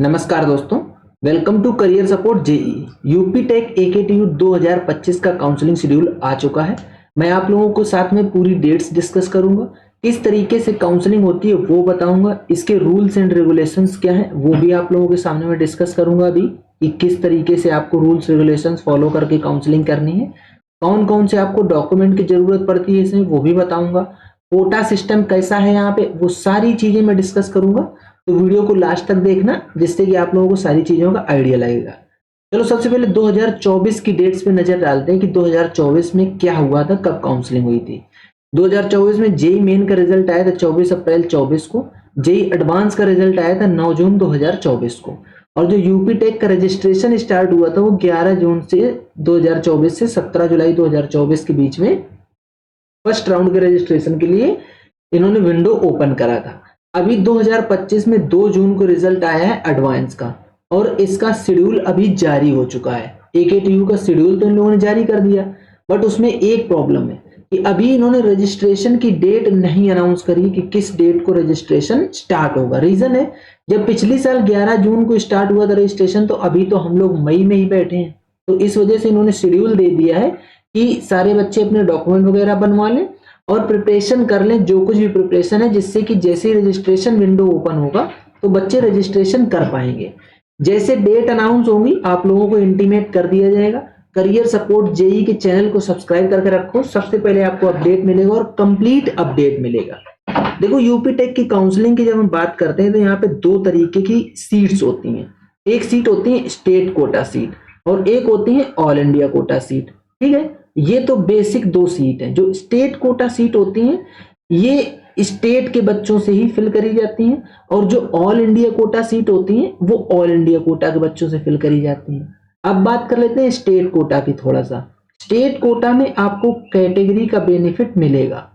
नमस्कार दोस्तों, welcome to career support JE. UP tech AKTU 2025 का काउंसलिंग शेड्यूल आ चुका है। मैं आप लोगों को साथ में पूरी डेट्स डिस्कस करूंगा, किस तरीके से काउंसलिंग होती है वो बताऊंगा, इसके रूल्स एंड रेगुलेशंस क्या हैं वो भी आप लोगों के सामने में डिस्कस करूंगा अभी कि किस तरीके से आपको रूल्स रेगुलेशंस फॉलो करके काउंसलिंग करनी है, कौन कौन से आपको डॉक्यूमेंट की जरूरत पड़ती है इसमें वो भी बताऊंगा, कोटा सिस्टम कैसा है यहाँ पे वो सारी चीजें मैं डिस्कस करूंगा। तो वीडियो को लास्ट तक देखना जिससे कि आप लोगों को सारी चीजों का आइडिया लगेगा। चलो सबसे पहले 2024 की डेट्स पे नजर डालते हैं कि 2024 में क्या हुआ था, कब काउंसलिंग हुई थी। 2024 में जेई मेन का रिजल्ट आया था 24 अप्रैल 24 को। जेई एडवांस का रिजल्ट आया था 9 जून 2024 को। और जो यूपी टेक का रजिस्ट्रेशन स्टार्ट हुआ था वो 11 जून से 2024 से 17 जुलाई 2024 के बीच में फर्स्ट राउंड के रजिस्ट्रेशन के लिए इन्होंने विंडो ओपन करा था। अभी 2025 में 2 जून को रिजल्ट आया है एडवांस का और इसका शेड्यूल अभी जारी हो चुका है। एकेटीयू का शेड्यूल तो इन लोगों ने जारी कर दिया, बट उसमें एक प्रॉब्लम है कि अभी इन्होंने रजिस्ट्रेशन की डेट नहीं अनाउंस करी कि किस डेट को रजिस्ट्रेशन स्टार्ट होगा। रीजन है, जब पिछली साल 11 जून को स्टार्ट हुआ था रजिस्ट्रेशन तो अभी तो हम लोग मई में ही बैठे हैं, तो इस वजह से इन्होंने शेड्यूल दे दिया है कि सारे बच्चे अपने डॉक्यूमेंट वगैरह बनवा लें और प्रिपरेशन कर लें, जो कुछ भी प्रिपरेशन है, जिससे कि जैसे ही रजिस्ट्रेशन विंडो ओपन होगा तो बच्चे रजिस्ट्रेशन कर पाएंगे। जैसे डेट अनाउंस होगी आप लोगों को इंटीमेट कर दिया जाएगा। करियर सपोर्ट जेई के चैनल को सब्सक्राइब करके रखो, सबसे पहले आपको अपडेट मिलेगा और कंप्लीट अपडेट मिलेगा। देखो यूपी टेक की काउंसलिंग की जब हम बात करते हैं तो यहाँ पे 2 तरीके की सीट्स होती हैं। एक सीट होती है स्टेट कोटा सीट और एक होती है ऑल इंडिया कोटा सीट। ठीक है, ये तो बेसिक 2 सीट है। जो स्टेट कोटा सीट होती हैं ये स्टेट के बच्चों से ही फिल करी जाती हैं और जो ऑल इंडिया कोटा सीट होती हैं वो ऑल इंडिया कोटा के बच्चों से फिल करी जाती हैं। अब बात कर लेते हैं स्टेट कोटा की। थोड़ा सा स्टेट कोटा में आपको कैटेगरी का बेनिफिट मिलेगा।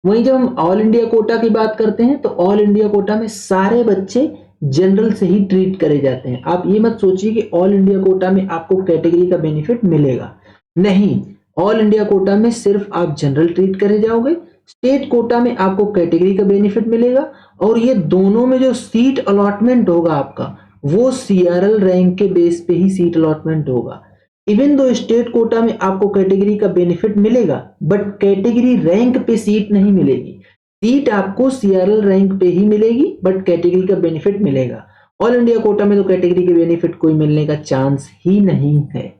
वहीं जब हम ऑल इंडिया कोटा की बात करते हैं तो ऑल इंडिया कोटा में सारे बच्चे जनरल से ही ट्रीट करे जाते हैं। आप ये मत सोचिए कि ऑल इंडिया कोटा में आपको कैटेगरी का बेनिफिट मिलेगा, नहीं। ऑल इंडिया कोटा में सिर्फ आप जनरल ट्रीट करे जाओगे। स्टेट कोटा में आपको कैटेगरी का बेनिफिट मिलेगा और ये दोनों में जो सीट अलॉटमेंट होगा आपका वो सीआरएल रैंक के बेस पे ही सीट अलॉटमेंट होगा। इवन दो स्टेट कोटा में आपको कैटेगरी का बेनिफिट मिलेगा बट कैटेगरी रैंक पे सीट नहीं मिलेगी। सीट आपको सीआरएल रैंक पे ही मिलेगी बट कैटेगरी का बेनिफिट मिलेगा। ऑल इंडिया कोटा में तो कैटेगरी के बेनिफिट कोई मिलने का चांस ही नहीं है।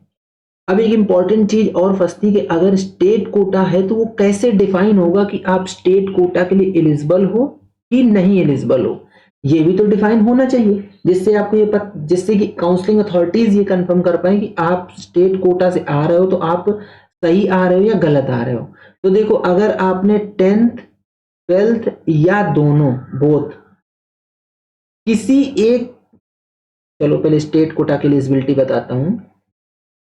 अब एक इंपॉर्टेंट चीज और फंसती कि अगर स्टेट कोटा है तो वो कैसे डिफाइन होगा कि आप स्टेट कोटा के लिए एलिजिबल हो कि नहीं एलिजिबल हो, ये भी तो डिफाइन होना चाहिए जिससे आपको जिससे कि काउंसलिंग अथॉरिटीज ये कंफर्म कर पाए कि आप स्टेट कोटा से आ रहे हो तो आप सही आ रहे हो या गलत आ रहे हो। तो देखो, अगर आपने 10th 12th या दोनों बोथ किसी एक, चलो पहले स्टेट कोटा की एलिजिबिलिटी बताता हूं।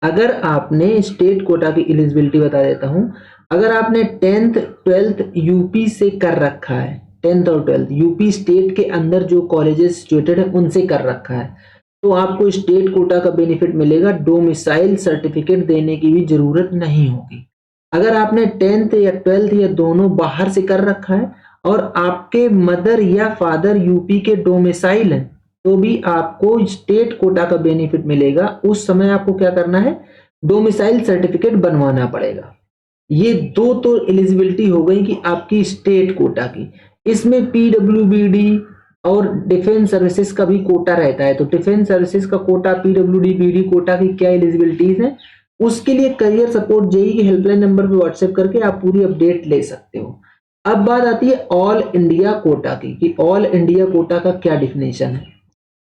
अगर आपने स्टेट कोटा की एलिजिबिलिटी बता देता हूं, अगर आपने 10th 12th यूपी से कर रखा है, 10th और 12th यूपी स्टेट के अंदर जो कॉलेजेस सिचुएटेड है उनसे कर रखा है तो आपको स्टेट कोटा का बेनिफिट मिलेगा। डोमिसाइल सर्टिफिकेट देने की भी जरूरत नहीं होगी। अगर आपने 10th या 12th या दोनों बाहर से कर रखा है और आपके मदर या फादर यूपी के डोमिसाइल है तो भी आपको स्टेट कोटा का बेनिफिट मिलेगा। उस समय आपको क्या करना है, डोमिसाइल सर्टिफिकेट बनवाना पड़ेगा। ये 2 तो एलिजिबिलिटी हो गई कि आपकी स्टेट कोटा की। इसमें पीडब्ल्यूबीडी और डिफेंस सर्विसेज का भी कोटा रहता है, तो डिफेंस सर्विसेज का कोटा, पीडब्ल्यूडी बीडी कोटा की क्या एलिजिबिलिटीज है उसके लिए करियर सपोर्ट जेई के हेल्पलाइन नंबर पे व्हाट्सएप करके आप पूरी अपडेट ले सकते हो। अब बात आती है ऑल इंडिया कोटा की कि ऑल इंडिया कोटा का क्या डिफिनेशन है।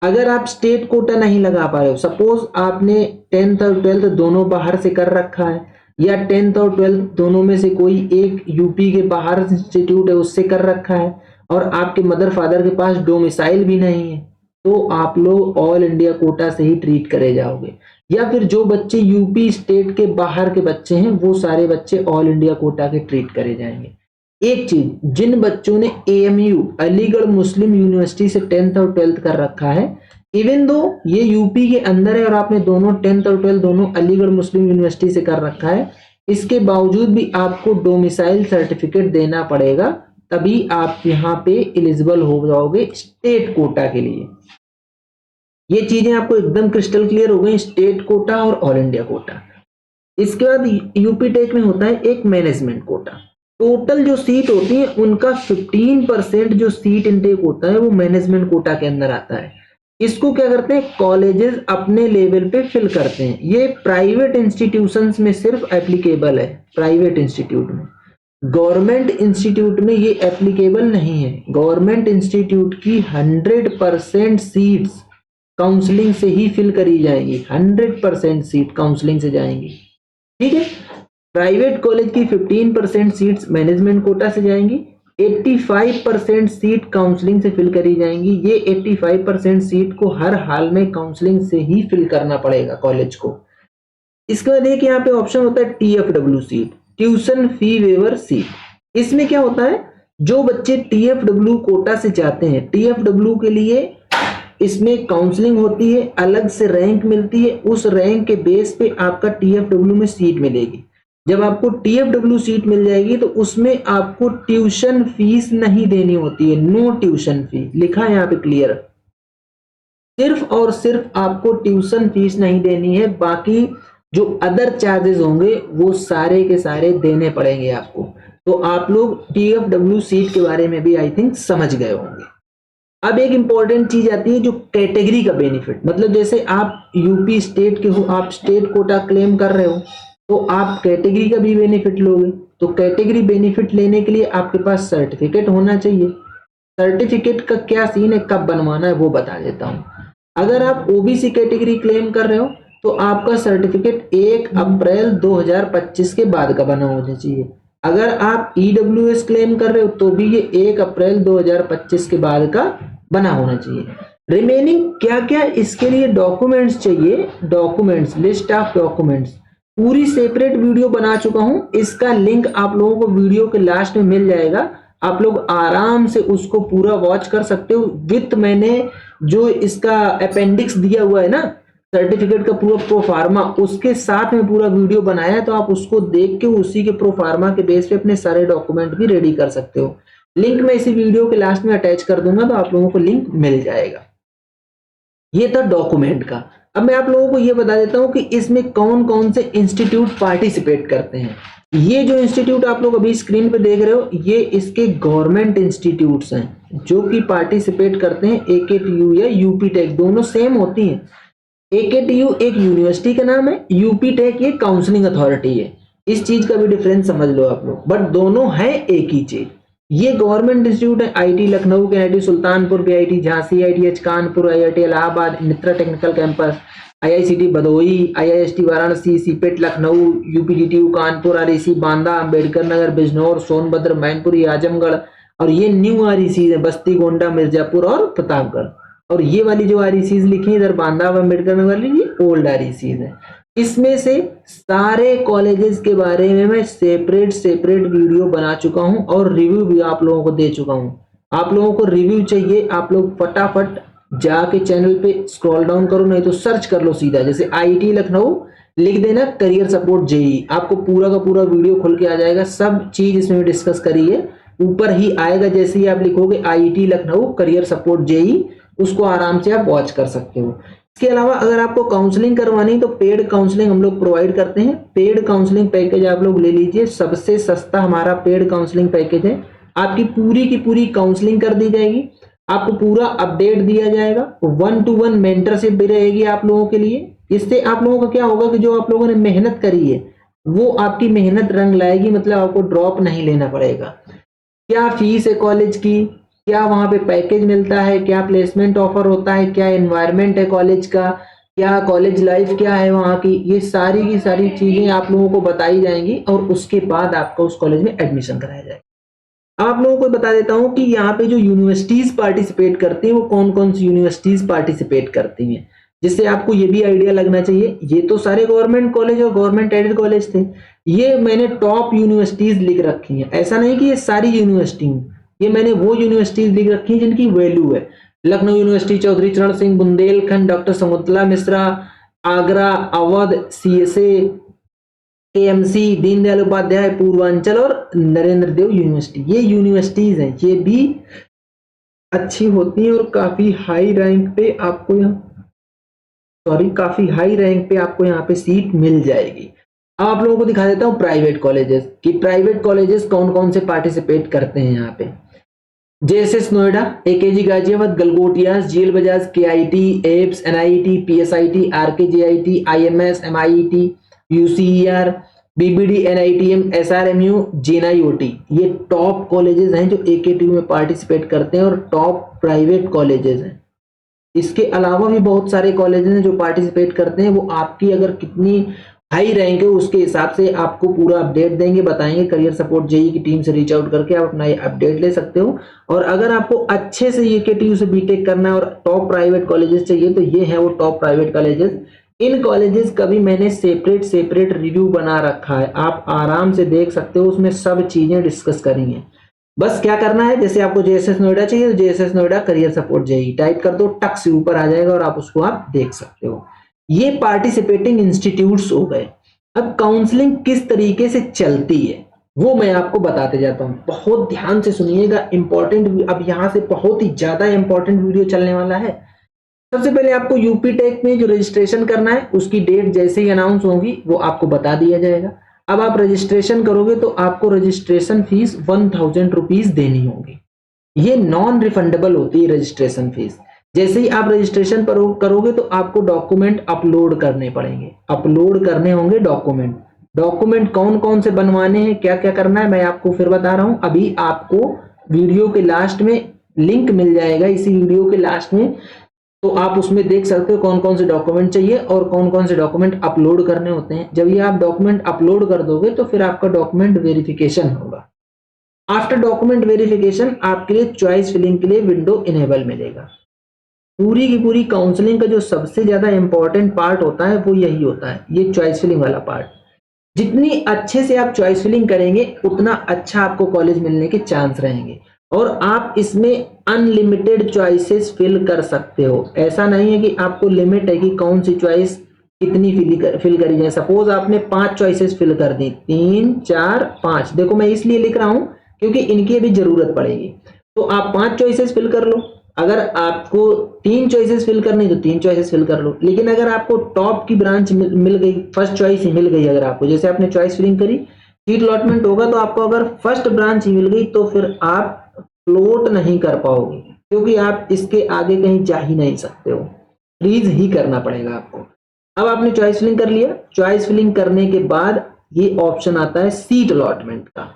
अगर आप स्टेट कोटा नहीं लगा पा रहे हो, सपोज आपने 10th और 12th दोनों बाहर से कर रखा है या 10th और 12th दोनों में से कोई एक यूपी के बाहर इंस्टीट्यूट है उससे कर रखा है और आपके मदर फादर के पास डोमिसाइल भी नहीं है तो आप लोग ऑल इंडिया कोटा से ही ट्रीट करे जाओगे। या फिर जो बच्चे यूपी स्टेट के बाहर के बच्चे हैं वो सारे बच्चे ऑल इंडिया कोटा के ट्रीट करे जाएंगे। एक चीज, जिन बच्चों ने एएमयू अलीगढ़ मुस्लिम यूनिवर्सिटी से 10th और 12th कर रखा है, इवन दो ये यूपी के अंदर है और आपने दोनों 10th और 12th दोनों अलीगढ़ मुस्लिम यूनिवर्सिटी से कर रखा है, इसके बावजूद भी आपको डोमिसाइल सर्टिफिकेट देना पड़ेगा, तभी आप यहाँ पे एलिजिबल हो जाओगे स्टेट कोटा के लिए। ये चीजें आपको एकदम क्रिस्टल क्लियर हो गई, स्टेट कोटा और ऑल इंडिया कोटा। इसके बाद यूपी टेक में होता है एक मैनेजमेंट कोटा। टोटल जो सीट होती है उनका 15% जो सीट इनटेक होता है वो मैनेजमेंट कोटा के अंदर आता है। इसको क्या करते हैं, कॉलेजेस अपने लेवल पे फिल करते हैं। ये प्राइवेट इंस्टीट्यूशंस में सिर्फ एप्लीकेबल है, प्राइवेट इंस्टीट्यूट में। गवर्नमेंट इंस्टीट्यूट में ये एप्लीकेबल नहीं है। गवर्नमेंट इंस्टीट्यूट की 100% सीट्स काउंसलिंग से ही फिल करी जाएंगी, 100% सीट काउंसलिंग से जाएंगी, ठीक है। प्राइवेट कॉलेज की 15% सीट्स मैनेजमेंट कोटा से जाएंगी, 85% सीट काउंसलिंग से फिल करी जाएंगी। ये 85% सीट को हर हाल में काउंसलिंग से ही फिल करना पड़ेगा कॉलेज को। इसके बाद एक यहाँ पे ऑप्शन होता है TFW seat, tuition fee waiver seat. इसमें क्या होता है, जो बच्चे TFW कोटा से जाते हैं, TFW के लिए इसमें काउंसलिंग होती है, अलग से रैंक मिलती है, उस रैंक के बेस पे आपका TFW में सीट मिलेगी। जब आपको TFW सीट मिल जाएगी तो उसमें आपको ट्यूशन फीस नहीं देनी होती है, नो ट्यूशन फी, लिखा है यहाँ पे क्लियर। सिर्फ और सिर्फ आपको ट्यूशन फीस नहीं देनी है, बाकी जो अदर चार्जेस होंगे वो सारे के सारे देने पड़ेंगे आपको। तो आप लोग TFW सीट के बारे में भी आई थिंक समझ गए होंगे। अब एक इंपॉर्टेंट चीज आती है जो कैटेगरी का बेनिफिट, मतलब जैसे आप यूपी स्टेट के हो, आप स्टेट कोटा क्लेम कर रहे हो तो आप कैटेगरी का भी बेनिफिट लोगे। तो कैटेगरी बेनिफिट लेने के लिए आपके पास सर्टिफिकेट होना चाहिए। सर्टिफिकेट का क्या सीन है, कब बनवाना है वो बता देता हूं। अगर आप ओबीसी कैटेगरी क्लेम कर रहे हो तो आपका सर्टिफिकेट 1 अप्रैल 2025 के बाद का बना होना चाहिए। अगर आप EWS क्लेम कर रहे हो तो भी ये 1 अप्रैल 2025 के बाद का बना होना चाहिए। रिमेनिंग क्या क्या इसके लिए डॉक्यूमेंट्स चाहिए, डॉक्यूमेंट्स, लिस्ट ऑफ डॉक्यूमेंट्स पूरी सेपरेट वीडियो बना चुका हूं। इसका लिंक आप लोगों को वीडियो के लास्ट में मिल जाएगा, आप लोग आराम से उसको पूरा वॉच कर सकते हो। विथ मैंने जो इसका अपेंडिक्स दिया हुआ है ना, सर्टिफिकेट का पूरा प्रोफार्मा, उसके साथ में पूरा वीडियो बनाया है, तो आप उसको देख के उसी के प्रोफार्मा के बेस पे अपने सारे डॉक्यूमेंट भी रेडी कर सकते हो। लिंक मैं इसी वीडियो के लास्ट में अटैच कर दूंगा, तो आप लोगों को लिंक मिल जाएगा। ये था डॉक्यूमेंट का। अब मैं आप लोगों को ये बता देता हूं कि इसमें कौन कौन से इंस्टीट्यूट पार्टिसिपेट करते हैं। ये जो इंस्टीट्यूट आप लोग अभी स्क्रीन पे देख रहे हो, ये इसके गवर्नमेंट इंस्टीट्यूट्स हैं जो कि पार्टिसिपेट करते हैं। AKTU या यूपी टेक दोनों सेम होती हैं। AKTU एक यूनिवर्सिटी का नाम है, यूपी टेक ये काउंसलिंग अथॉरिटी है। इस चीज का भी डिफरेंस समझ लो आप लोग, बट दोनों है एक ही चीज। ये गवर्नमेंट इंस्टीट्यूट है, IIT Lucknow, KIT Sultanpur, PIT Jhansi, IITH Kanpur, IIT Allahabad, Mitra technical campus, IICT Bhadohi, IIST Varanasi, CIPET Lucknow, UPDTU Kanpur, REC Banda, Ambedkar Nagar, Bijnor, Sonbhadra, Mainpuri, Azamgarh, और ये न्यू REC है बस्ती, गोंडा, मिर्जापुर और प्रतापगढ़। और ये वाली जो REC लिखी है इधर बांदा, अम्बेडकर नगर, ये ओल्ड REC है। इसमें से सारे कॉलेजेस के बारे में मैं सेपरेट वीडियो बना चुका हूं और रिव्यू भी आप लोगों को दे चुका हूं। आप लोगों को रिव्यू चाहिए, आप लोग फटाफट जाके चैनल पे स्क्रॉल डाउन करो, नहीं तो सर्च कर लो सीधा, जैसे IIT लखनऊ लिख देना, करियर सपोर्ट JEE, आपको पूरा का पूरा वीडियो खुल के आ जाएगा। सब चीज इसमें डिस्कस करी है, ऊपर ही आएगा। जैसे ही आप लिखोगे IIT Lucknow career support JEE, उसको आराम से आप वॉच कर सकते हो। इसके अलावा अगर आपको काउंसलिंग करवानी तो पेड काउंसलिंग हम लोग प्रोवाइड करते हैं। पेड काउंसलिंग पैकेज आप लोग ले लीजिए, सबसे सस्ता हमारा पेड काउंसलिंग पैकेज है। आपकी पूरी की पूरी काउंसलिंग कर दी जाएगी, आपको पूरा अपडेट दिया जाएगा, 1-to-1 मेंटरशिप भी रहेगी आप लोगों के लिए। इससे आप लोगों का क्या होगा कि जो आप लोगों ने मेहनत करी है वो आपकी मेहनत रंग लाएगी, मतलब आपको ड्रॉप नहीं लेना पड़ेगा। क्या फीस है कॉलेज की, क्या वहां पे पैकेज मिलता है, क्या प्लेसमेंट ऑफर होता है, क्या एनवायरनमेंट है कॉलेज का, क्या कॉलेज लाइफ क्या है वहां की, ये सारी की सारी चीजें आप लोगों को बताई जाएंगी और उसके बाद आपका उस कॉलेज में एडमिशन कराया जाएगा। आप लोगों को बता देता हूं कि यहाँ पे जो यूनिवर्सिटीज पार्टिसिपेट करती हैं वो कौन कौन सी यूनिवर्सिटीज पार्टिसिपेट करती हैं, जिससे आपको ये भी आइडिया लगना चाहिए। ये तो सारे गवर्नमेंट कॉलेज और गवर्नमेंट एडेड कॉलेज थे, ये मैंने टॉप यूनिवर्सिटीज लिख रखी हैं। ऐसा नहीं कि ये सारी यूनिवर्सिटी, ये मैंने वो यूनिवर्सिटीज लिख रखी है जिनकी वैल्यू है। Lucknow university, Chaudhary Charan Singh, Bundelkhand, doctor Shakuntala Mishra, Agra, Awadh, CSA, KMC, Deendayal Upadhyay, Purvanchal और नरेंद्र देव यूनिवर्सिटी, ये यूनिवर्सिटीज हैं। ये भी अच्छी होती हैं और काफी हाई रैंक पे आपको यहाँ सॉरी काफी हाई रैंक पे आपको यहाँ पे सीट मिल जाएगी। अब आप लोगों को दिखा देता हूँ प्राइवेट कॉलेजेस कि प्राइवेट कॉलेजेस कौन कौन से पार्टिसिपेट करते हैं यहाँ पे। JSS Noida, AKG Ghaziabad, Galgotias, GL Bajaj, KIT, ABES, NIT, PSIT, RKGIT, IMS, MIT, UCER, BBD, NITM, SRMU, GNIOT, ये टॉप कॉलेजेस हैं जो एकेटीयू में पार्टिसिपेट करते हैं और टॉप प्राइवेट कॉलेजेस हैं। इसके अलावा भी बहुत सारे कॉलेजेस हैं जो पार्टिसिपेट करते हैं, वो आपकी अगर कितनी हाई रैंक है उसके हिसाब से आपको पूरा अपडेट देंगे, बताएंगे। करियर सपोर्ट जेई की टीम से रीच आउट करके आप अपना ये अपडेट ले सकते हो। और अगर आपको अच्छे से एकेटीयू से बीटेक करना है और टॉप प्राइवेट कॉलेजेस चाहिए तो ये है वो टॉप प्राइवेट कॉलेजेस। इन कॉलेजेस का भी मैंने सेपरेट रिव्यू बना रखा है, आप आराम से देख सकते हो, उसमें सब चीजें डिस्कस करी हैं। बस क्या करना है, जैसे आपको जेएसएस नोएडा चाहिए तो JSS Noida career support JE type कर दो, टक से ऊपर आ जाएगा और आप उसको आप देख सकते हो। ये पार्टिसिपेटिंग इंस्टीट्यूट्स हो गए। अब काउंसलिंग किस तरीके से चलती है वो मैं आपको बताते जाता हूं, बहुत ध्यान से सुनिएगा, इंपॉर्टेंट। अब यहां से बहुत ही ज्यादा इंपॉर्टेंट वीडियो चलने वाला है। सबसे पहले आपको यूपी टेक में जो रजिस्ट्रेशन करना है उसकी डेट जैसे ही अनाउंस होगी वो आपको बता दिया जाएगा। अब आप रजिस्ट्रेशन करोगे तो आपको रजिस्ट्रेशन फीस 1000 रुपीज देनी होगी। ये नॉन रिफंडेबल होती है रजिस्ट्रेशन फीस। जैसे ही आप रजिस्ट्रेशन करोगे तो आपको डॉक्यूमेंट अपलोड करने पड़ेंगे, अपलोड करने होंगे डॉक्यूमेंट। डॉक्यूमेंट कौन कौन से बनवाने हैं, क्या क्या करना है, मैं आपको फिर बता रहा हूं। अभी आपको वीडियो के लास्ट में लिंक मिल जाएगा, इसी वीडियो के लास्ट में, तो आप उसमें देख सकते हो कौन कौन से डॉक्यूमेंट चाहिए और कौन कौन से डॉक्यूमेंट अपलोड करने होते हैं। जब ये आप डॉक्यूमेंट अपलोड कर दोगे तो फिर आपका डॉक्यूमेंट वेरिफिकेशन होगा। आफ्टर डॉक्यूमेंट वेरिफिकेशन आपके लिए चॉइस फिलिंग के लिए विंडो इनेबल मिलेगा। पूरी की पूरी काउंसलिंग का जो सबसे ज्यादा इंपॉर्टेंट पार्ट होता है वो यही होता है, ये चॉइस फिलिंग वाला पार्ट। जितनी अच्छे से आप चॉइस फिलिंग करेंगे उतना अच्छा आपको कॉलेज मिलने के चांस रहेंगे। और आप इसमें अनलिमिटेड चॉइसेस फिल कर सकते हो, ऐसा नहीं है कि आपको लिमिट है कि कौन सी चॉइस कितनी फिल करी जाए। सपोज आपने 5 चॉइसेस फिल कर दी, 3 4 5, देखो मैं इसलिए लिख रहा हूं क्योंकि इनकी अभी जरूरत पड़ेगी। तो आप 5 चॉइसेस फिल कर लो, अगर आपको 3 चॉइसेस फिल करनी तो 3 चॉइसेस फिल कर लो। लेकिन अगर आपको टॉप की ब्रांच मिल गई, फर्स्ट चॉइस ही मिल गई, अगर आपको जैसे आपने चॉइस फिलिंग करी, सीट अलॉटमेंट होगा तो आपको अगर फर्स्ट ब्रांच ही मिल गई तो फिर आप फ्लोट नहीं कर पाओगे, क्योंकि आप इसके आगे कहीं जा ही नहीं सकते हो, फ्रीज ही करना पड़ेगा आपको। अब आपने चॉइस फिलिंग कर लिया, चॉइस फिलिंग करने के बाद ये ऑप्शन आता है सीट अलॉटमेंट का।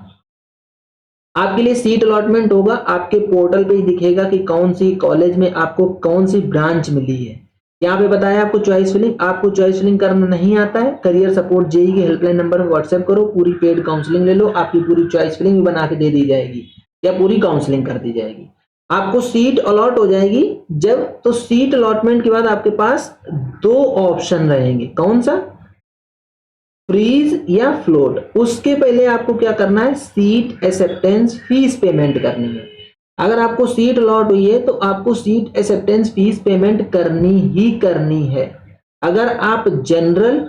आपके लिए सीट अलॉटमेंट होगा, आपके पोर्टल पे ही दिखेगा कि कौन सी कॉलेज में आपको कौन सी ब्रांच मिली है। यहाँ पे बताया आपको चॉइस फिलिंग, आपको चॉइस फिलिंग करना नहीं आता है, करियर सपोर्ट जेई के हेल्पलाइन नंबर पर व्हाट्सएप करो, पूरी पेड काउंसलिंग ले लो, आपकी पूरी चॉइस फिलिंग भी बना के दे दी जाएगी या पूरी काउंसलिंग कर दी जाएगी। आपको सीट अलॉट हो जाएगी जब, तो सीट अलॉटमेंट के बाद आपके पास 2 ऑप्शन रहेंगे, कौन सा, फ्रीज या फ्लोट। उसके पहले आपको क्या करना है, सीट एक्सेप्टेंस फीस पेमेंट करनी है। अगर आपको सीट अलॉट हुई है तो आपको सीट एक्सेप्टेंस फीस पेमेंट करनी ही करनी है। अगर आप जनरल,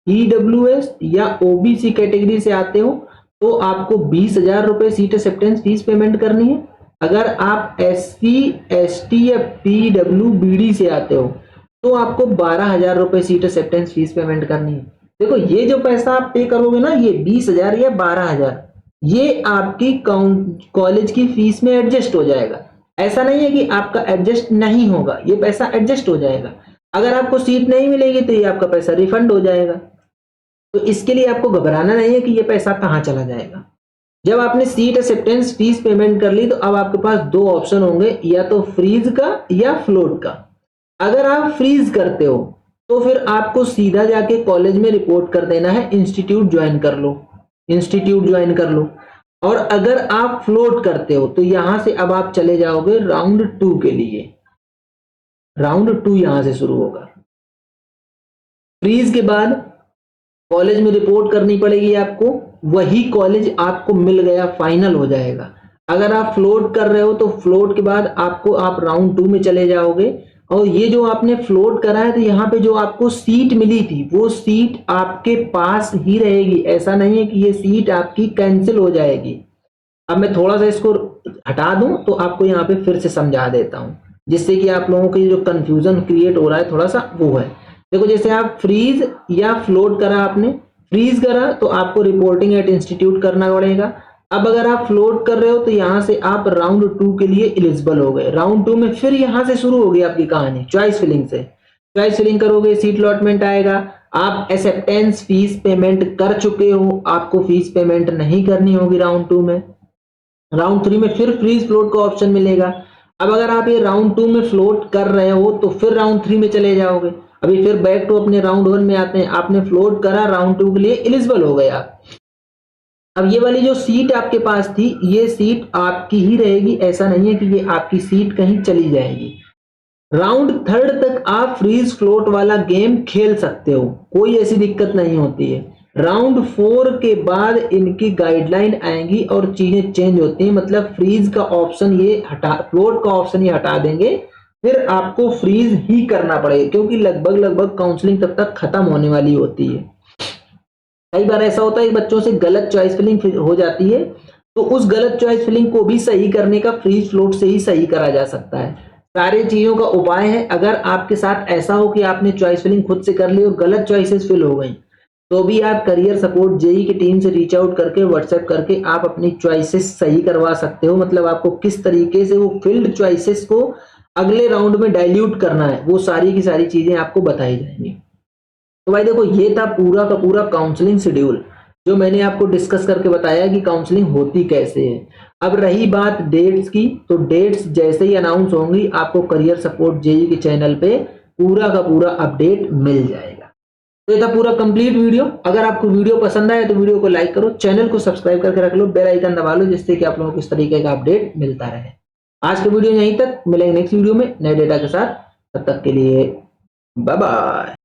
ईडब्ल्यूएस या ओबीसी कैटेगरी से आते हो तो आपको 20,000 रुपए सीट एक्सेप्टेंस फीस पेमेंट करनी है। अगर आप एससी, एसटी या पीडब्ल्यूबीडी से आते हो तो आपको 12,000 रुपए सीट एक्सेप्टेंस फीस पेमेंट करनी है। देखो ये जो पैसा आप पे करोगे ना, ये 20,000 या 12,000, ये आपकी कॉलेज की फीस में एडजस्ट हो जाएगा। ऐसा नहीं है कि आपका एडजस्ट नहीं होगा, ये पैसा एडजस्ट हो जाएगा। अगर आपको सीट नहीं मिलेगी तो ये आपका पैसा रिफंड हो जाएगा। तो इसके लिए आपको घबराना नहीं है कि ये पैसा कहां चला जाएगा। जब आपने सीट एक्सेप्टेंस फीस पेमेंट कर ली तो अब आपके पास 2 ऑप्शन होंगे, या तो फ्रीज का या फ्लोट का। अगर आप फ्रीज करते हो तो फिर आपको सीधा जाके कॉलेज में रिपोर्ट कर देना है, इंस्टीट्यूट ज्वाइन कर लो, इंस्टीट्यूट ज्वाइन कर लो। और अगर आप फ्लोट करते हो तो यहां से अब आप चले जाओगे राउंड 2 के लिए, राउंड 2 यहां से शुरू होगा। फ्रीज के बाद कॉलेज में रिपोर्ट करनी पड़ेगी आपको, वही कॉलेज आपको मिल गया, फाइनल हो जाएगा। अगर आप फ्लोट कर रहे हो तो फ्लोट के बाद आपको, आप राउंड 2 में चले जाओगे और ये जो आपने फ्लोट करा है तो यहाँ पे जो आपको सीट मिली थी वो सीट आपके पास ही रहेगी। ऐसा नहीं है कि ये सीट आपकी कैंसिल हो जाएगी। अब मैं थोड़ा सा इसको हटा दूं तो आपको यहाँ पे फिर से समझा देता हूं। जिससे कि आप लोगों की जो कंफ्यूजन क्रिएट हो रहा है थोड़ा सा वो है। देखो जैसे आप फ्रीज या फ्लोट करा, आपने फ्रीज करा तो आपको रिपोर्टिंग एट इंस्टीट्यूट करना पड़ेगा। अब अगर आप फ्लोट कर रहे हो तो यहाँ से आप राउंड 2 के लिए एलिजिबल हो गए। राउंड 2 में फिर यहाँ से शुरू होगी आपकी कहानी चॉइस फिलिंग से। चॉइस फिलिंग करोगे, सीट अलॉटमेंट आएगा, आप एक्सेप्टेंस फीस पेमेंट कर चुके हो, आपको फीस पेमेंट नहीं करनी होगी राउंड 2 में। राउंड 3 में फिर फ्रीज फ्लोट का ऑप्शन मिलेगा। अब अगर आप ये राउंड 2 में फ्लोट कर रहे हो तो फिर राउंड 3 में चले जाओगे। अभी फिर बैक टू अपने राउंड 1 में आते हैं, आपने फ्लोट करा, राउंड 2 के लिए एलिजिबल हो गए आप। अब ये वाली जो सीट आपके पास थी, ये सीट आपकी ही रहेगी, ऐसा नहीं है कि ये आपकी सीट कहीं चली जाएगी। राउंड 3 तक आप फ्रीज फ्लोट वाला गेम खेल सकते हो, कोई ऐसी दिक्कत नहीं होती है। राउंड 4 के बाद इनकी गाइडलाइन आएंगी और चीजें चेंज होती हैं, मतलब फ्रीज का ऑप्शन ये हटा, फ्लोट का ऑप्शन ये हटा देंगे, फिर आपको फ्रीज ही करना पड़ेगा, क्योंकि लगभग काउंसलिंग तब तक खत्म होने वाली होती है। कई बार ऐसा होता है कि बच्चों से गलत चॉइस फिलिंग हो जाती है, तो उस गलत चॉइस फिलिंग को भी सही करने का फ्रीज फ्लोट से ही सही करा जा सकता है। सारी चीजों का उपाय है। अगर आपके साथ ऐसा हो कि आपने चॉइस फिलिंग खुद से कर ली और गलत चॉइसेस फिल हो गई, तो भी आप करियर सपोर्ट जेई की टीम से रीच आउट करके, व्हाट्सएप करके आप अपनी चॉइसेस सही करवा सकते हो। मतलब आपको किस तरीके से वो फिल्ड चॉइसेस को अगले राउंड में डाइल्यूट करना है, वो सारी की सारी चीजें आपको बताई जाएंगी। तो भाई देखो, ये था पूरा का पूरा काउंसलिंग शेड्यूल जो मैंने आपको डिस्कस करके बताया कि काउंसलिंग होती कैसे है। अब रही बात डेट्स की, तो डेट्स जैसे ही अनाउंस होंगी आपको करियर सपोर्ट जेई के चैनल पे पूरा का पूरा अपडेट मिल जाएगा। तो ये था पूरा कंप्लीट वीडियो। अगर आपको वीडियो पसंद आए तो वीडियो को लाइक करो, चैनल को सब्सक्राइब करके रख लो, बेल आइकन दबा लो, जिससे कि आप लोगों को इस तरीके का अपडेट मिलता रहे। आज के वीडियो यहीं तक, मिलेंगे नेक्स्ट वीडियो में नए डेटा के साथ। तब तक के लिए बाय बाय।